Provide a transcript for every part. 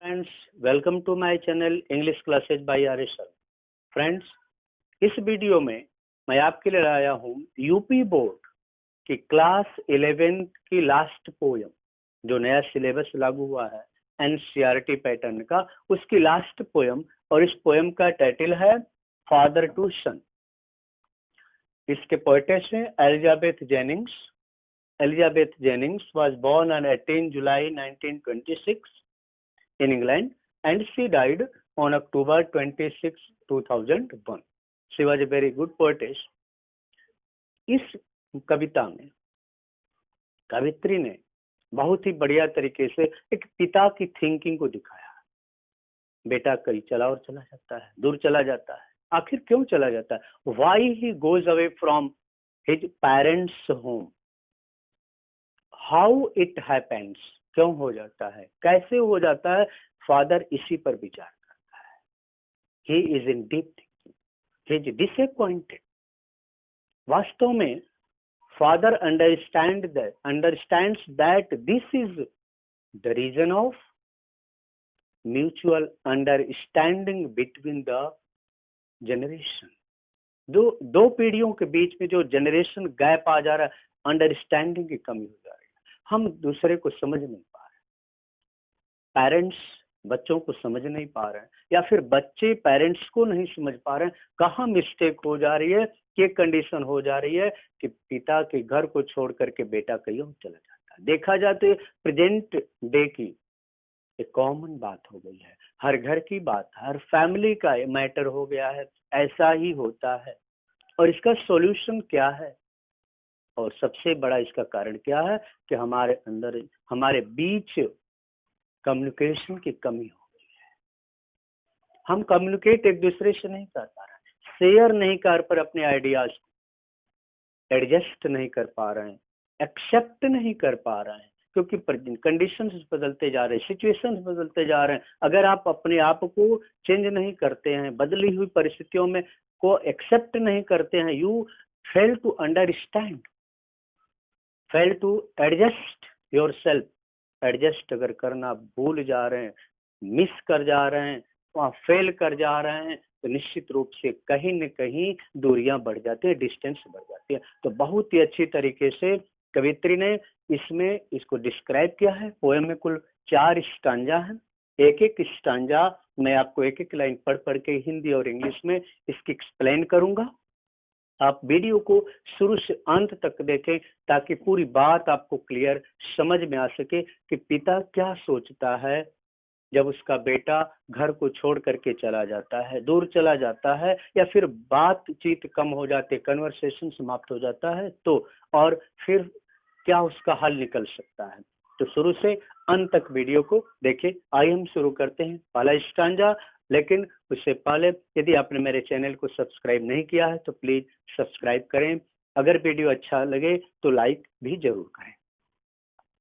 Friends, welcome to my channel English classes by RS. Sir. Friends, इस video में मैं आपके लिए लाया हूँ यूपी बोर्ड की क्लास 11 की लास्ट पोयम, जो नया सिलेबस लागू हुआ है एनसीईआरटी पैटर्न का, उसकी लास्ट पोयम। और इस पोयम का टाइटल है फादर टू सन। इसके पोएटेस हैं Elizabeth Jennings. Elizabeth Jennings was born on 18 July 1926 in England and she died on October 26, 2001. She was a very good poetess. इस कविता में कवित्री ने बहुत ही बढ़िया तरीके से एक पिता की थिंकिंग को दिखाया। बेटा कहीं चला और चला जाता है, दूर चला जाता है, आखिर क्यों चला जाता है? Why he goes away from his parents' home? How it happens, क्यों हो जाता है, कैसे हो जाता है? फादर इसी पर विचार करता है। He is in deep thinking, he is disappointed. वास्तव में father understands that this is the reason of mutual understanding between the generation. दो पीढ़ियों के बीच में जो जनरेशन गैप आ जा रहा है, अंडरस्टैंडिंग की कमी हो जा रही है, हम दूसरे को समझ नहीं पा रहे। पेरेंट्स बच्चों को समझ नहीं पा रहे हैं, या फिर बच्चे पेरेंट्स को नहीं समझ पा रहे हैं। कहाँ मिस्टेक हो जा रही है, क्या कंडीशन हो जा रही है कि पिता के घर को छोड़ करके बेटा कहीं और चला जाता है। देखा जाए तो प्रेजेंट डे की एक कॉमन बात हो गई है, हर घर की बात, हर फैमिली का मैटर हो गया है। ऐसा ही होता है। और इसका सॉल्यूशन क्या है? और सबसे बड़ा इसका कारण क्या है कि हमारे अंदर, हमारे बीच कम्युनिकेशन की कमी हो गई है। हम कम्युनिकेट एक दूसरे से नहीं कर पा रहे हैं, शेयर नहीं कर पर अपने आइडियाज को एडजस्ट नहीं कर पा रहे हैं, एक्सेप्ट नहीं कर पा रहे हैं, क्योंकि कंडीशंस बदलते जा रहे हैं, सिचुएशंस बदलते जा रहे हैं। अगर आप अपने आप को चेंज नहीं करते हैं, बदली हुई परिस्थितियों में को एक्सेप्ट नहीं करते हैं, you fail to understand, fail to adjust yourself. Adjust अगर करना भूल जा रहे हैं, मिस कर जा रहे हैं, वहाँ फेल कर जा रहे हैं, तो निश्चित रूप से कहीं न कहीं दूरियां बढ़ जाती है, डिस्टेंस बढ़ जाती है। तो बहुत ही अच्छी तरीके से कवित्री ने इसमें इसको डिस्क्राइब किया है। पोएम में कुल 4 स्टांजा हैं। एक एक स्टांजा मैं आपको एक एक लाइन पढ़ पढ़ के हिंदी और इंग्लिश में इसकी एक्सप्लेन करूंगा। आप वीडियो को शुरू से अंत तक देखें ताकि पूरी बात आपको क्लियर समझ में आ सके कि पिता क्या सोचता है जब उसका बेटा घर को छोड़ करके चला जाता है, दूर चला जाता है, या फिर बातचीत कम हो जाती है, कन्वर्सेशन समाप्त हो जाता है, तो और फिर क्या उसका हल निकल सकता है। तो शुरू से अंत तक वीडियो को देखें। आइए हम शुरू करते हैं पहला स्टांजा। लेकिन उससे पहले यदि आपने मेरे चैनल को सब्सक्राइब नहीं किया है तो प्लीज सब्सक्राइब करें। अगर वीडियो अच्छा लगे तो लाइक भी जरूर करें।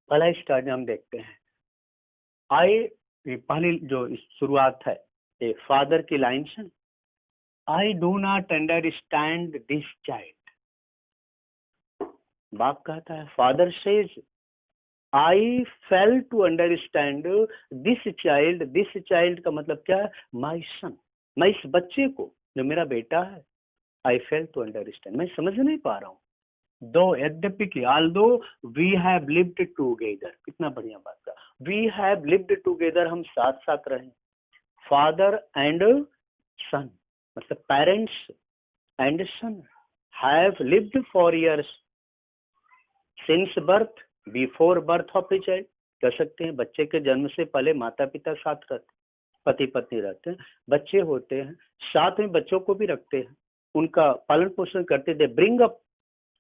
पहला स्टांजा हम देखते हैं। पहली जो शुरुआत है ये फादर की लाइन्स है। I do not understand this child. बाप कहता है, father says I fail to understand this child. This child का मतलब क्या है? माई सन। मैं इस बच्चे को, जो मेरा बेटा है, आई फेल टू अंडरस्टैंड, मैं समझ नहीं पा रहा हूँ। दो यद्यपि कि although we have lived together, कितना बढ़िया बात का, वी हैव लिव्ड टुगेदर, हम साथ साथ रहे। फादर एंड सन मतलब parents and son have lived for years since birth before birth of a child. कह सकते हैं बच्चे के जन्म से पहले माता पिता साथ रहते, पति पत्नी रहते हैं, बच्चे होते हैं, साथ में बच्चों को भी रखते हैं, उनका पालन पोषण करते, they bring up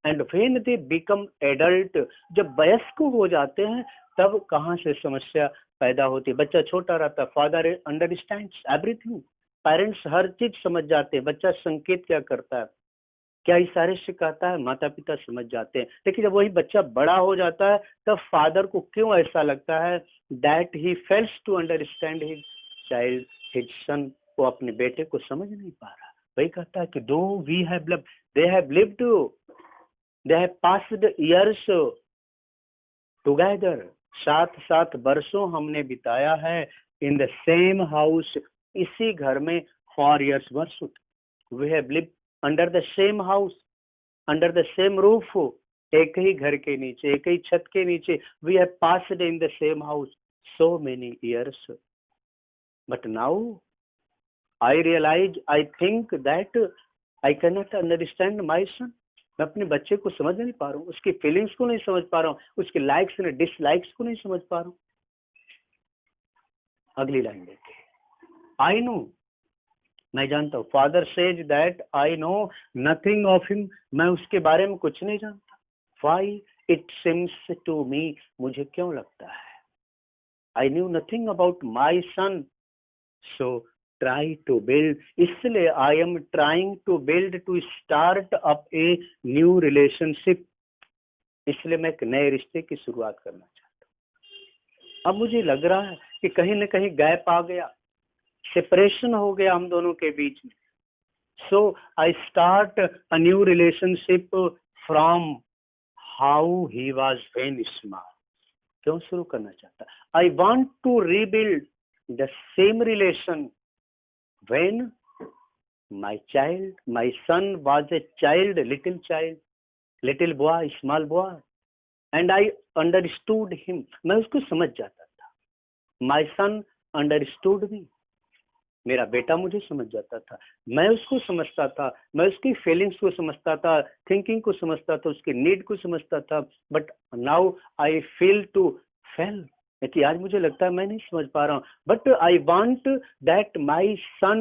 and when they become adult, जब वयस्क हो जाते हैं तब कहाँ से समस्या पैदा होती है। बच्चा छोटा रहता है, फादर अंडरस्टैंड्स एवरीथिंग, पेरेंट्स हर चीज समझ जाते हैं। बच्चा संकेत क्या करता है, क्या इशारे से कहता है, माता पिता समझ जाते हैं। लेकिन जब वही बच्चा बड़ा हो जाता है तब फादर को क्यों ऐसा लगता है that he fails to understand his child, his son, वो अपने बेटे को समझ नहीं पा रहा। वही कहता है कि though we have lived, they have lived, they have passed years together, साथ साथ वर्षों हमने बिताया है, in the same house, इसी घर में for years वर्षों तक। We have lived under the same house, under the same roof, एक ही घर के नीचे, एक ही छत के नीचे। We have passed in the same house so many years, but now I realize, I think that I cannot understand my son. मैं अपने बच्चे को समझ नहीं पा रहा हूँ, उसकी फीलिंग्स को नहीं समझ पा रहा हूँ, उसके लाइक्स और डिसलाइक्स को नहीं समझ पा रहा हूँ। अगली लाइन देखिए, आई नो, मैं जानता हूँ। Father says that I know nothing of him, मैं उसके बारे में कुछ नहीं जानता। Why it seems to me, मुझे क्यों लगता है। I knew nothing about my son, so try to build, इसलिए I am trying to build, to start up a new relationship, इसलिए मैं एक नए रिश्ते की शुरुआत करना चाहता हूँ। अब मुझे लग रहा है कि कहीं ना कहीं गैप आ गया, सेपरेशन हो गया हम दोनों के बीच में। So I start a new relationship from how he was when small, क्यों शुरू करना चाहता। I want to rebuild the same relation when my son was a child, little boy, small boy, and I understood him, मैं उसको समझ जाता था। My son understood me, मेरा बेटा मुझे समझ जाता था, मैं उसको समझता था, मैं उसकी फीलिंग्स को समझता था, थिंकिंग को समझता था, उसके नीड को समझता था। But now I feel to fail, कि आज मुझे लगता है मैं नहीं समझ पा रहा हूँ। But I want that my son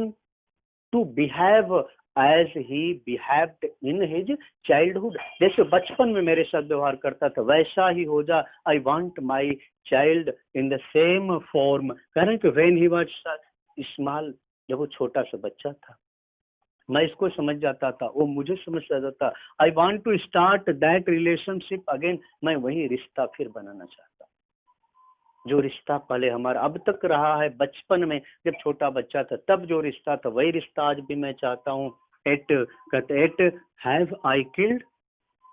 to behave as he behaved in his childhood, जैसे बचपन में मेरे साथ व्यवहार करता था वैसा ही हो जा। I want my child in the same form, कारण कि व्हेन ही वाज स्मॉल, जब वो छोटा सा बच्चा था, मैं इसको समझ जाता था, वो मुझे समझ जाता था। I want to start that relationship again, मैं वही रिश्ता फिर बनाना चाहता, जो रिश्ता पहले हमारा अब तक रहा है बचपन में, जब छोटा बच्चा था तब जो रिश्ता था वही रिश्ता आज भी मैं चाहता हूँ। Yet have I killed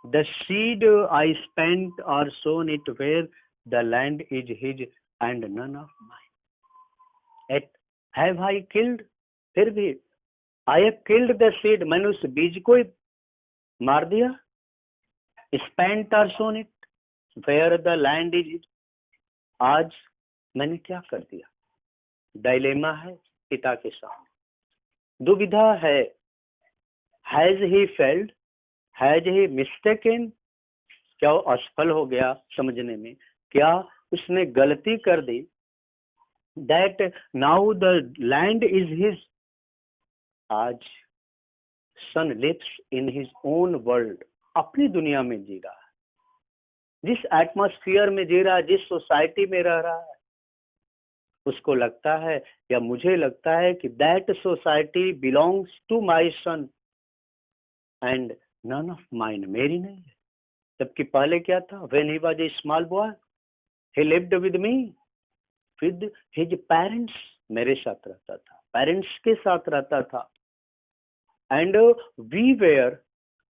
the seed I spent और sown it where the land is his and none of mine. Yet have I killed, फिर भी I have killed the seed, मैंने उस बीज को ही मार दिया। स्पेंट और sown it where the land is, आज मैंने क्या कर दिया। डायलेमा है पिता के सामने, दुविधा है। Has he failed, has he mistaken, क्या वो असफल हो गया समझने में, क्या उसने गलती कर दी। That now the land is his, आज son lives in his own world, अपनी दुनिया में जी रहा है, जिस एटमॉस्फेयर में जी रहा है, जिस सोसाइटी में रह रहा है, उसको लगता है या मुझे लगता है कि that society belongs to my son and none of mine, मेरी नहीं है। जबकि पहले क्या था, when he was a small boy he lived with me, with his parents, मेरे साथ रहता था, पेरेंट्स के साथ रहता था। And we were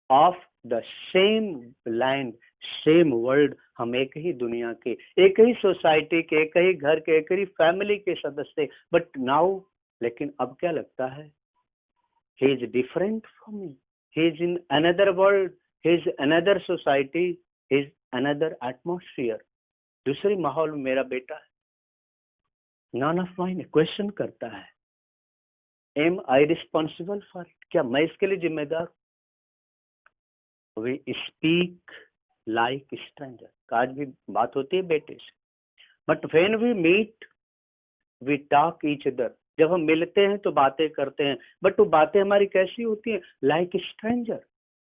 of the same land same world, हम एक ही दुनिया के, एक ही सोसाइटी के, एक ही घर के, एक ही फैमिली के सदस्य। बट नाउ, लेकिन अब क्या लगता है, he is different from me, he is in another world, he is another society, he is another atmosphere, दूसरे माहौल में मेरा बेटा है। नन ऑफ माइन क्वेश्चन करता है, am I responsible for it, क्या मैं इसके लिए जिम्मेदार। वी स्पीक लाइक स्ट्रेंजर, आज भी बात होती है बेटे से, but when we meet we talk each other, जब हम मिलते हैं तो बातें करते हैं, बट वो बातें हमारी कैसी होती हैं, लाइक स्ट्रेंजर,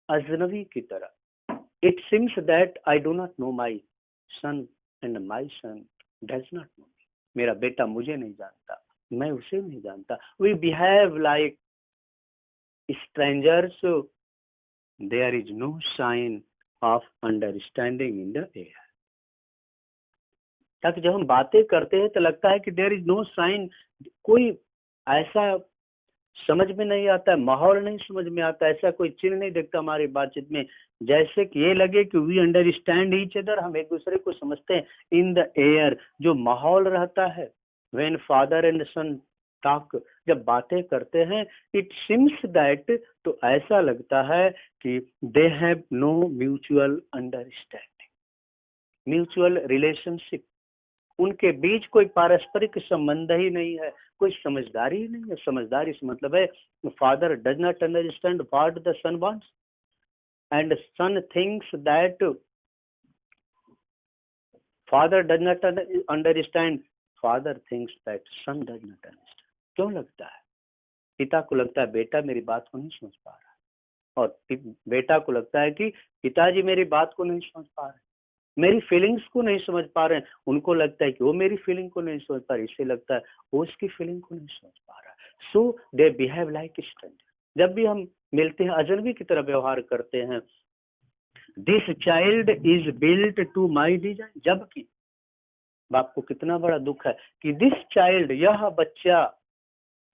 अजनबी की तरह। It seems that I do not know my son and my son does not know me, मेरा बेटा मुझे नहीं जानता, मैं उसे नहीं जानता। We behave like strangers, there is no sign of understanding in the air, ताकि जब हम बातें करते हैं तो लगता है कि there is no sign, कोई ऐसा समझ में नहीं आता है, माहौल नहीं समझ में आता, ऐसा कोई चिन्ह नहीं दिखता हमारी बातचीत में, जैसे कि ये लगे कि वी अंडरस्टैंड ईच अदर, हम एक दूसरे को समझते हैं। इन द एयर, जो माहौल रहता है, when father and son talk, जब बातें करते हैं, इट सीम्स दैट, तो ऐसा लगता है कि they have no mutual understanding, mutual relationship, उनके बीच कोई पारस्परिक संबंध ही नहीं है, कोई समझदारी ही नहीं है। समझदारी से मतलब है father does not understand what the son wants and son thinks that father does not understand, father thinks that son does not understand. क्यों लगता है? पिता को लगता है बेटा मेरी बात को नहीं समझ पा रहा, और बेटा को लगता है कि पिताजी मेरी बात को नहीं समझ पा रहे, मेरी फीलिंग्स को नहीं समझ पा रहे हैं। उनको लगता है कि वो मेरी फीलिंग को नहीं समझ पा रहे, इससे लगता है वो उसकी फीलिंग को नहीं समझ पा रहा। सो दे बिहेव लाइक स्ट्रेंजर। जब भी हम मिलते हैं अजनबी की तरह व्यवहार करते हैं। This child is built to my design, जबकि बाप को कितना बड़ा दुख है कि दिस चाइल्ड, यह बच्चा,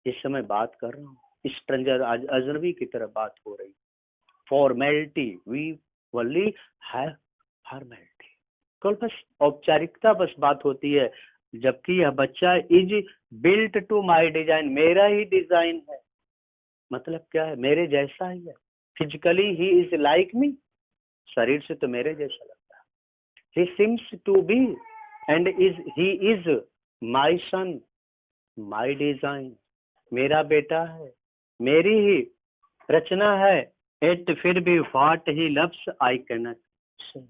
इस समय बात कर रहा हूँ स्ट्रेंजर, अजनबी की तरह बात हो रही। Formality, we only have formality, केवल बस औपचारिकता बस बात होती है, जबकि यह बच्चा is built to my design, मेरा ही डिजाइन है। मतलब क्या है? मेरे जैसा ही है। Physically he is like me, शरीर से तो मेरे जैसा लगता है। He seems to be and he is my son, my design, मेरा बेटा है, मेरी ही रचना है। एट फिर भी what he loves I cannot say,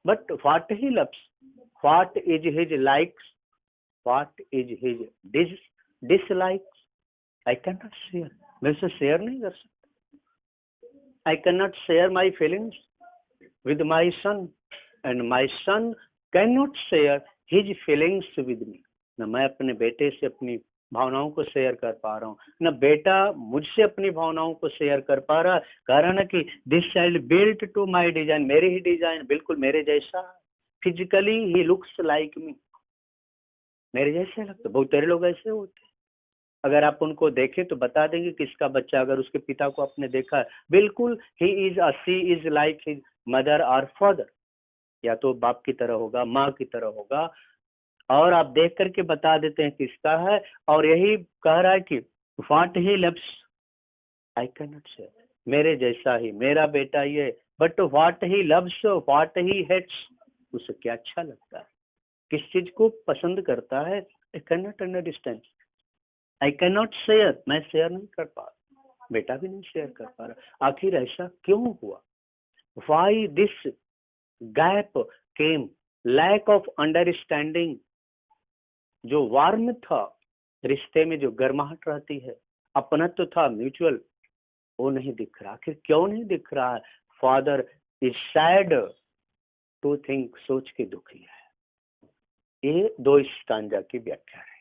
but what he loves, what is his likes, what is his dislikes, I cannot share, मैं उसे share नहीं कर सकता। I cannot share my feelings with my son and my son can not share his feelings with me. न मैं अपने बेटे से अपनी भावनाओं को शेयर कर पा रहा हूँ, न बेटा मुझसे अपनी भावनाओं को शेयर कर पा रहा। कारण है कि this child built to my design, मेरी ही डिजाइन, बिल्कुल मेरे जैसा। Physically he looks like me, मेरे जैसे लगता। बहुत सारे लोग ऐसे होते हैं, अगर आप उनको देखें तो बता देंगे किसका बच्चा, अगर उसके पिता को आपने देखा है, बिल्कुल he is she is like his mother और फादर, या तो बाप की तरह होगा, माँ की तरह होगा, और आप देख करके बता देते हैं किसका है। और यही कह रहा है कि what he loves I can not say, मेरे जैसा ही, मेरा बेटा ये, but what he loves, what he hates, उसे क्या अच्छा लगता है, किस चीज को पसंद करता है, आई can not understand, I can not share, मैं शेयर नहीं कर पा रहा, बेटा भी नहीं शेयर कर पा रहा। आखिर ऐसा क्यों हुआ? Why this gap came, lack of understanding, जो वार्म था रिश्ते में, जो गर्माहट रहती है, अपनत्व था म्यूचुअल, वो नहीं दिख रहा। आखिर क्यों नहीं दिख रहा है? Father is sad to think, सोच के दुखी है। ये दो स्टांजा की व्याख्या है।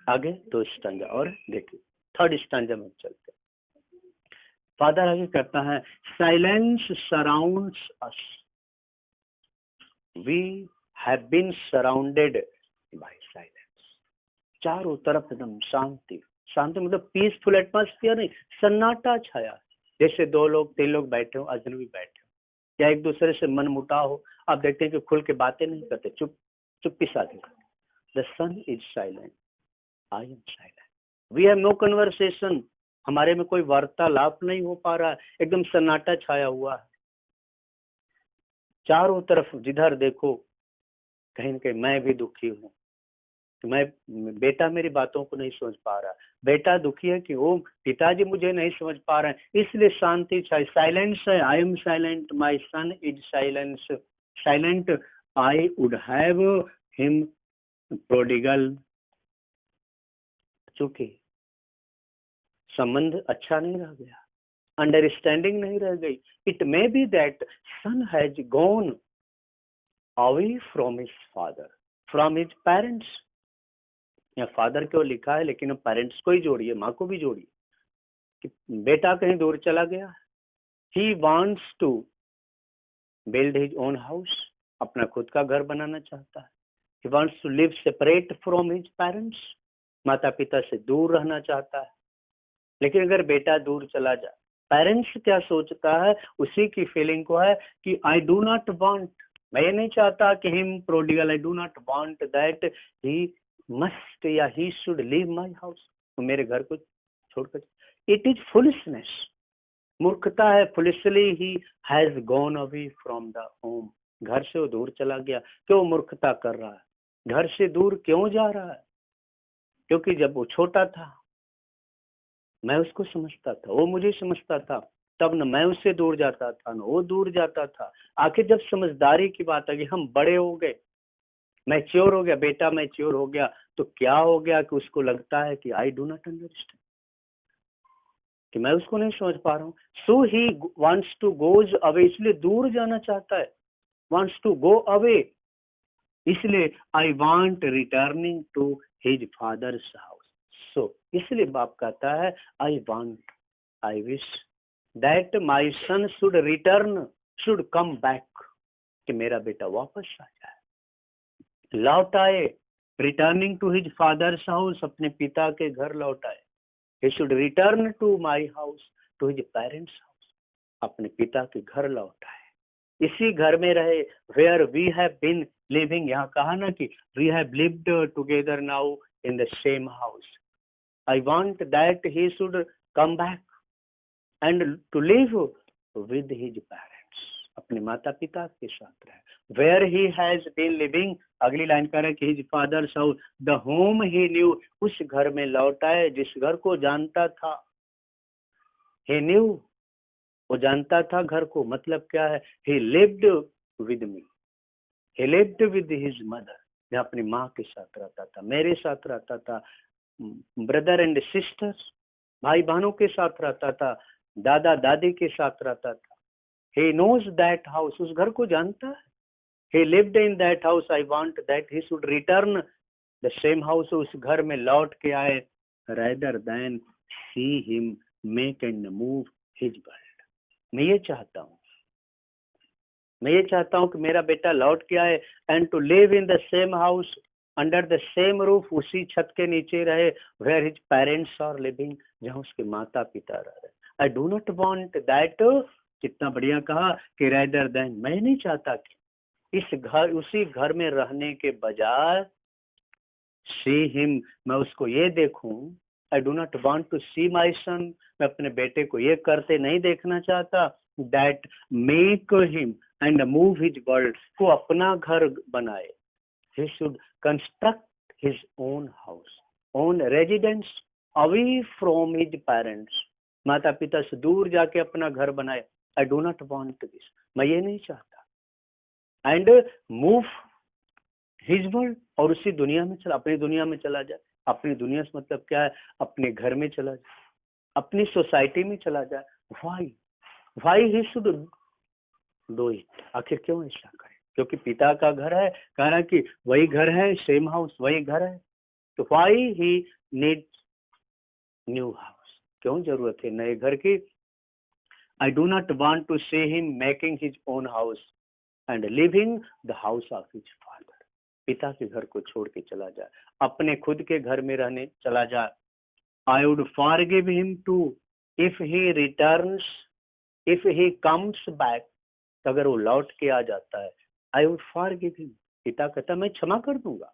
आगे दो स्टांजा और देखिए, थर्ड स्टांजा में चलते। फादर आगे कहता है, silence surrounds us, we have been surrounded by silence. चारों तरफ एकदम शांति, शांति मतलब पीसफुल एटमॉस्फेयर नहीं, सन्नाटा छाया। जैसे दो लोग तीन लोग बैठे हो, अजनबी बैठे हो, या एक दूसरे से मन मुटाव हो, आप देखते हैं कि खुल के बातें नहीं करते, चुप्पी साधे। The son is silent, I am silent, we have no conversation, हमारे में कोई वार्तालाप नहीं हो पा रहा है, एकदम सन्नाटा छाया हुआ है। चारों तरफ जिधर देखो कहीं न कहीं मैं भी दुखी हूँ, मैं, बेटा मेरी बातों को नहीं समझ पा रहा, बेटा दुखी है कि वो पिताजी मुझे नहीं समझ पा रहे हैं, इसलिए शांति चाहिए। साइलेंस है, आई am silent, my son is silence, silent, I would have him prodigal. चूंकि संबंध अच्छा नहीं रह गया, अंडरस्टैंडिंग नहीं रह गई, it may be that son has gone away from his father, from his parents. या फादर को लिखा है, लेकिन पेरेंट्स को ही जोड़िए, माँ को भी जोड़िए, कि बेटा कहीं दूर चला गया। He wants to build his own house, अपना खुद का घर बनाना चाहता है। He wants to live separate from his parents, माता पिता से दूर रहना चाहता है। लेकिन अगर बेटा दूर चला जाए, पेरेंट्स क्या सोचता है, उसी की फीलिंग को है कि आई डू नॉट वांट, मैं ये नहीं चाहता कि him prodigal, I do not want that he must या he should leave my house, वो मेरे घर को छोड़कर, इट इज फुलिशनेस, मूर्खता है। Foolishly he has gone away from the home, घर से वो दूर चला गया। क्यों मूर्खता कर रहा है, घर से दूर क्यों जा रहा है? क्योंकि जब वो छोटा था मैं उसको समझता था, वो मुझे समझता था, तब न मैं उससे दूर जाता था न वो दूर जाता था। आखिर जब समझदारी की बात आ गई, हम बड़े हो गए, मैच्योर हो गया, बेटा मैच्योर हो गया, तो क्या हो गया कि उसको लगता है कि आई डू नॉट अंडरस्टैंड, कि मैं उसको नहीं समझ पा रहा हूँ। So he wants to goes away, इसलिए दूर जाना चाहता है, वांट्स टू गो अवे, इसलिए I want returning to his father's house. So इसलिए बाप कहता है I want, I wish that my son should return, should come back, कि मेरा बेटा वापस आ जाए, लौट आए, returning to his father's house, अपने पिता के घर लौट आए। He should return to my house, to his parents house, अपने पिता के घर लौट आए, इसी घर में रहे, where we have been living, यहाँ कहा ना कि we have lived together now in the same house. I want that he should come back and to live with his parents, अपने माता पिता के साथ रहे। Where he has been living, अगली लाइन कह रहा है कि his father's house, the home he knew, उस घर में लौट आए जिस घर को जानता था। ही न्यू, वो जानता था घर को, मतलब क्या है, ही lived with me, he lived with his mother, मैं अपनी माँ के साथ रहता था, मेरे साथ रहता था, ब्रदर एंड सिस्टर्स, भाई बहनों के साथ रहता था, दादा दादी के साथ रहता था। ही नोज दैट हाउस, उस घर को जानता है। he lived in that house, I want that he should return the same house, उस घर में लौट के आए, rather than see him make and move his world। मैं ये चाहता हूँ, मैं ये चाहता हूँ कि मेरा बेटा लौट के आए, and to live in the same house, under the same roof, उसी छत के नीचे रहे, where his parents are living, जहाँ उसके माता पिता रह रहे। I do not want that, कितना बढ़िया कहा कि rather than, मैं नहीं चाहता कि इस घर, उसी घर में रहने के बजाय see him, मैं उसको ये देखूं, I do not want to see my son, मैं अपने बेटे को ये करते नहीं देखना चाहता, that make him and move his world, को अपना घर बनाए, he should construct his own house, own residence away from his parents, माता पिता से दूर जाके अपना घर बनाए। I do not want this, मैं ये नहीं चाहता। एंड मूव हिज वर्ल्ड, और उसी दुनिया में चला, अपनी दुनिया में चला जाए। अपनी दुनिया से मतलब क्या है, अपने घर में चला जाए, अपनी सोसाइटी में चला जाए। Why he should do it, आखिर क्यों ऐसा करे? क्योंकि पिता का घर है, कह रहा कि वही घर है, सेम हाउस, वही घर है, तो why he need new house, क्यों जरूरत है नए घर की? I do not want to see him making his own house and living the house of his father, पिता के घर को छोड़ के चला जाए, अपने खुद के घर में रहने चला जाए। I would forgive him too if he returns, if he comes back, अगर वो लौट के आ जाता है, आई वुड फॉरगिव हिम, पिता कहता मैं क्षमा कर दूंगा।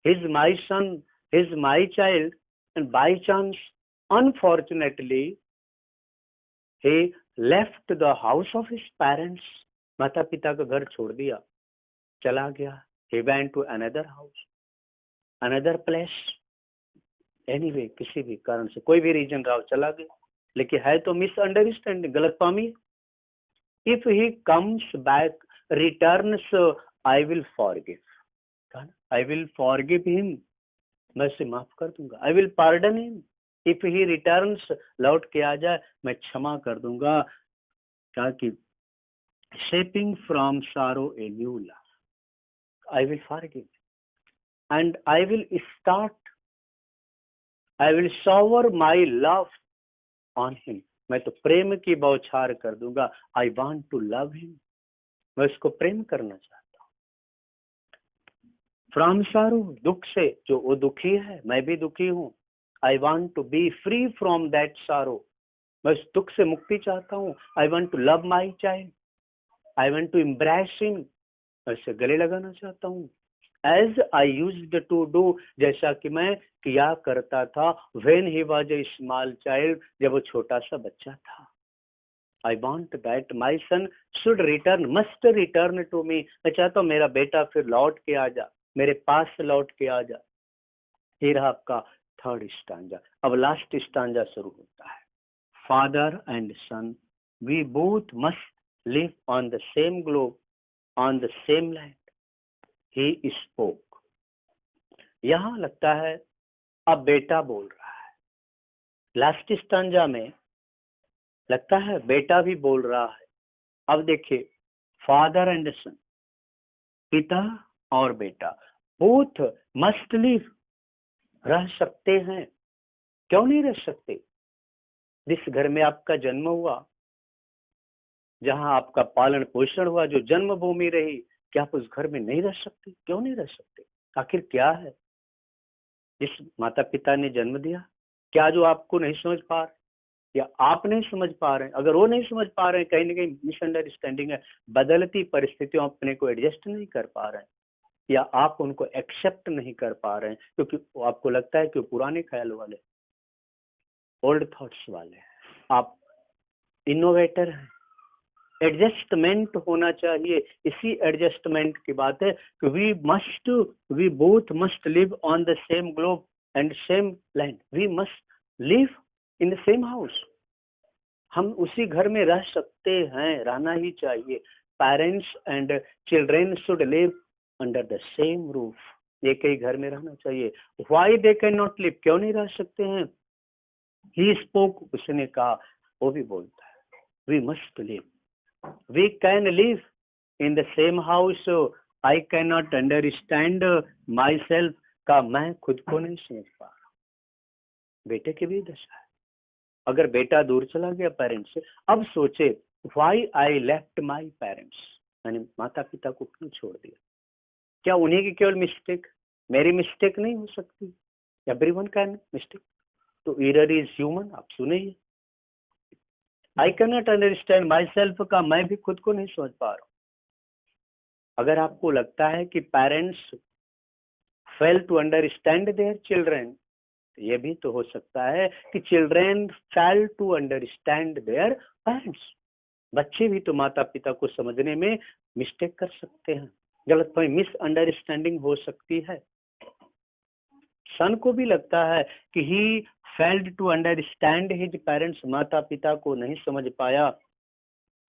He's my son, he's my child, and by chance unfortunately he left the house of his parents, माता पिता का घर छोड़ दिया, चला गया। He went to another house, another place, anyway, किसी भी कारण से, कोई भी रीजन रहा, चला गया, लेकिन है तो मिसअंडरस्टैंडिंग, गलतफहमी। If he comes back, returns, I will forgive, I will forgive him, मैं उसे माफ कर दूंगा। I will pardon him, if he returns, लौट के आ जाए, मैं क्षमा कर दूंगा। क्या कि shaping from sorrow a new love, I will forgive and I will start, I will shower my love on him, मैं तो प्रेम की बौछार कर दूंगा। I want to love him, मैं उसको प्रेम करना चाहता हूँ। From sorrow, दुख से, जो वो दुखी है मैं भी दुखी हूँ। I want to be free from that sorrow, मैं उस दुख से मुक्ति चाहता हूँ। I want to love my child, I want to embrace him, मैं उसे गले लगाना चाहता हूँ। As I used to do, जैसा कि मैं किया करता था, when he was a small child, जब वो छोटा सा बच्चा था। I want that my son should return, must return to me, मैं चाहता हूँ मेरा बेटा फिर लौट के आ जा, मेरे पास लौट के आ जा। ये रहा आपका थर्ड स्टांजा। अब लास्ट स्टांजा शुरू होता है। Father and son, we both must live on the same globe, on the same land, he spoke. यहां लगता है अब बेटा बोल रहा है। लास्ट स्टांजा में लगता है बेटा भी बोल रहा है। अब देखिए, फादर एंड सन, पिता और बेटा, बोथ मस्ट लिव, रह सकते हैं, क्यों नहीं रह सकते। जिस घर में आपका जन्म हुआ, जहां आपका पालन पोषण हुआ, जो जन्मभूमि रही, क्या आप उस घर में नहीं रह सकते? क्यों नहीं रह सकते? आखिर क्या है जिस माता पिता ने जन्म दिया? क्या जो आपको नहीं समझ पा रहे, या आप नहीं समझ पा रहे हैं? अगर वो नहीं समझ पा रहे हैं, कहीं ना कहीं मिसअंडरस्टैंडिंग है, बदलती परिस्थितियों अपने को एडजस्ट नहीं कर पा रहे हैं, या आप उनको एक्सेप्ट नहीं कर पा रहे हैं, क्योंकि आपको लगता है कि वो पुराने ख्याल वाले, ओल्ड थॉट्स वाले हैं, आप इनोवेटर हैं। एडजस्टमेंट होना चाहिए। इसी एडजस्टमेंट की बात है कि we both must live on the same globe and same land, we must live in the same house. हम उसी घर में रह सकते हैं, रहना ही चाहिए। Parents and children should live under the same roof, एक ही घर में रहना चाहिए। Why they can not live, क्यों नहीं रह सकते हैं? ही स्पोक, उसने कहा, वो भी बोलता है, we must live, we can live in the same house, I can not understand myself, का मैं खुद को नहीं समझ पा रहा। बेटे की भी दशा है। अगर बेटा दूर चला गया पेरेंट्स से, अब सोचे, why I left my parents, मैंने माता पिता को क्यों छोड़ दिया? क्या उन्हीं की केवल मिस्टेक, मेरी मिस्टेक नहीं हो सकती? एवरीवन कैन मिस्टेक, तो एरर इज ह्यूमन, आप सुने ही। I can not understand myself, का मैं भी खुद को नहीं समझ पा रहा हूं। अगर आपको लगता है कि parents fail to understand their children, ये भी तो हो सकता है कि children fail to understand their parents, बच्चे भी तो माता पिता को समझने में मिस्टेक कर सकते हैं, गलतफहमी, मिसअंडरस्टैंडिंग हो सकती है। सन को भी लगता है कि he failed to understand his parents, माता पिता को नहीं समझ पाया।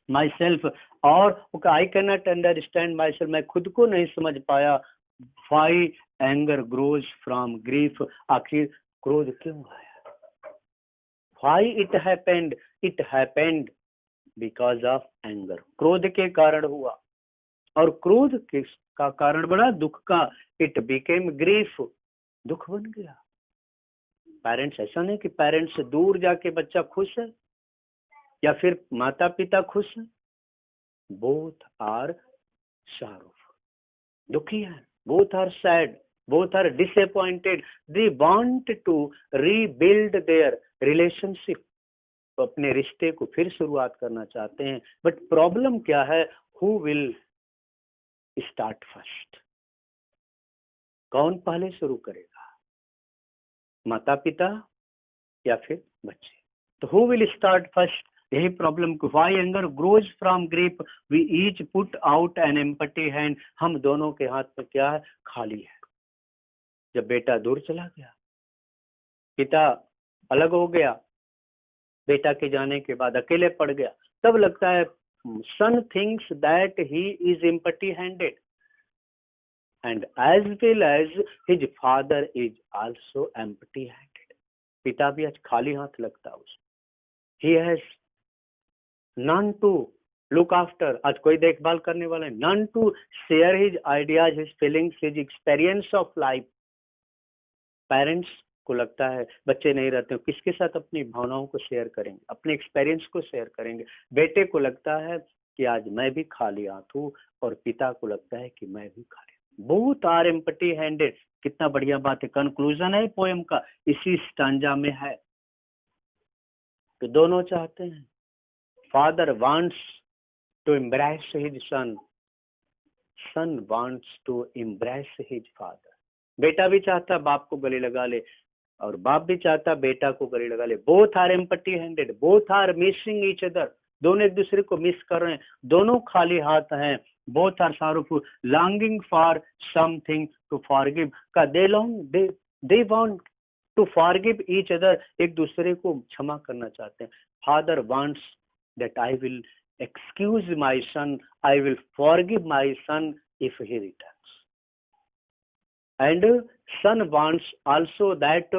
माई सेल्फ, और I can not understand myself, मैं खुद को नहीं समझ पाया। Why anger grows from grief, आखिर क्रोध क्यों आया? Why it happened because of anger, क्रोध के कारण हुआ, और क्रोध का कारण बड़ा दुख का, इट बिकेम ग्रीफ, दुख बन गया। पेरेंट्स, ऐसा नहीं कि पेरेंट्स से दूर जाके बच्चा खुश है या फिर माता पिता खुश है, बोथ आर sorrowful, दुखी है, both are sad, both are disappointed, they want to rebuild their relationship, अपने रिश्ते को फिर शुरुआत करना चाहते हैं। बट प्रॉब्लम क्या है? हु विल स्टार्ट फर्स्ट, कौन पहले शुरू करेगा, माता पिता या फिर बच्चे? तो हु विल स्टार्ट फर्स्ट, यही problem. Why anger grows from grief, we each put out an empty hand, हम दोनों के हाथ में क्या है? खाली है। जब बेटा दूर चला गया, पिता अलग हो गया, बेटा के जाने के बाद अकेले पड़ गया, तब लगता है son thinks that he is empty handed and as well as his father is also empty handed, पिता भी आज खाली हाथ लगता है उसको। he has none to look after, आज कोई देखभाल करने वाला है, none to share his ideas, his feelings, his experience of life। Parents को लगता है बच्चे नहीं रहते हो, किसके साथ अपनी भावनाओं को शेयर करेंगे, अपने एक्सपीरियंस को शेयर करेंगे। बेटे को लगता है कि आज मैं भी खाली हाथ हूँ, और पिता को लगता है कि मैं भी खाली। बोथ आर एम्प्टी हैंडेड, कितना बढ़िया बात है, कंक्लूजन है पोएम का इसी स्टांजा में है। तो दोनों चाहते हैं, father wants to embrace his son, son wants to embrace his father. बेटा भी चाहता बाप को गले लगा ले और बाप भी चाहता बेटा को गले लगा ले। Both are empty handed, both are missing each other, दोनों एक दूसरे को मिस कर रहे हैं, दोनों खाली हाथ हैं। Both are sorrowful, longing for something to forgive, का they want to forgive each other, एक दूसरे को क्षमा करना चाहते हैं। Father wants that I will excuse my son, I will forgive my son if he returns, and son wants also that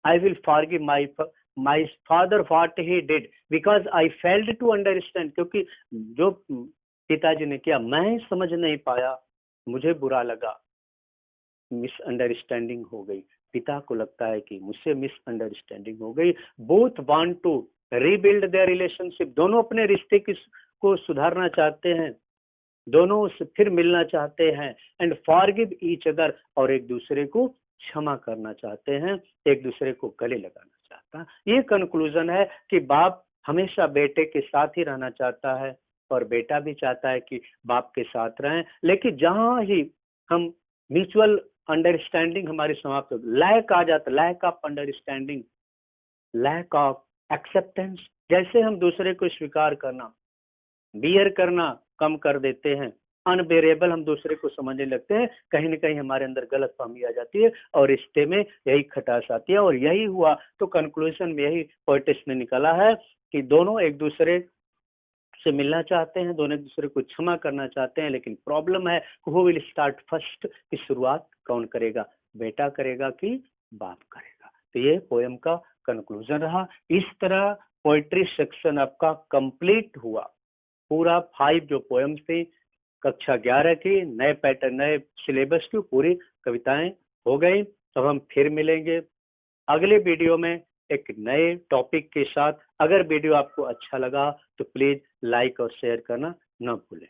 I will forgive my father what he did because I failed to understand, क्योंकि जो पिताजी ने किया मैं समझ नहीं पाया, मुझे बुरा लगा, मिसअंडरस्टैंडिंग हो गई। पिता को लगता है कि मुझसे मिसअंडरस्टैंडिंग हो गई। Both want to rebuild their relationship, दोनों अपने रिश्ते को सुधारना चाहते हैं, दोनों से फिर मिलना चाहते हैं। एंड फॉरगिव ईच अदर, और एक दूसरे को क्षमा करना चाहते हैं, एक दूसरे को गले लगाना चाहता है। ये कंक्लूजन है कि बाप हमेशा बेटे के साथ ही रहना चाहता है और बेटा भी चाहता है कि बाप के साथ रहें। लेकिन जहां ही हम म्यूचुअल अंडरस्टैंडिंग हमारी समाप्त हो, लैक आ जाता, lack of understanding, lack of acceptance, जैसे हम दूसरे को स्वीकार करना, बियर करना कम कर देते हैं, अनबेरेबल हम दूसरे को समझने लगते हैं, कहीं ना कहीं हमारे अंदर गलत फहमी आ जाती है और रिश्ते में यही खटास आती है। और यही हुआ, तो कंक्लूजन में यही पोएटिस ने निकाला है कि दोनों एक दूसरे से मिलना चाहते हैं, दोनों एक दूसरे को क्षमा करना चाहते हैं, लेकिन प्रॉब्लम है हु विल स्टार्ट फर्स्ट, की शुरुआत कौन करेगा, बेटा करेगा कि बाप करेगा। तो ये पोएम का कंक्लूजन रहा। इस तरह पोएट्री सेक्शन आपका कंप्लीट हुआ। पूरा 5 जो पोएम्स थी कक्षा 11 की, नए पैटर्न नए सिलेबस की पूरी कविताएं हो गई। अब हम फिर मिलेंगे अगले वीडियो में एक नए टॉपिक के साथ। अगर वीडियो आपको अच्छा लगा तो प्लीज लाइक और शेयर करना न भूलें।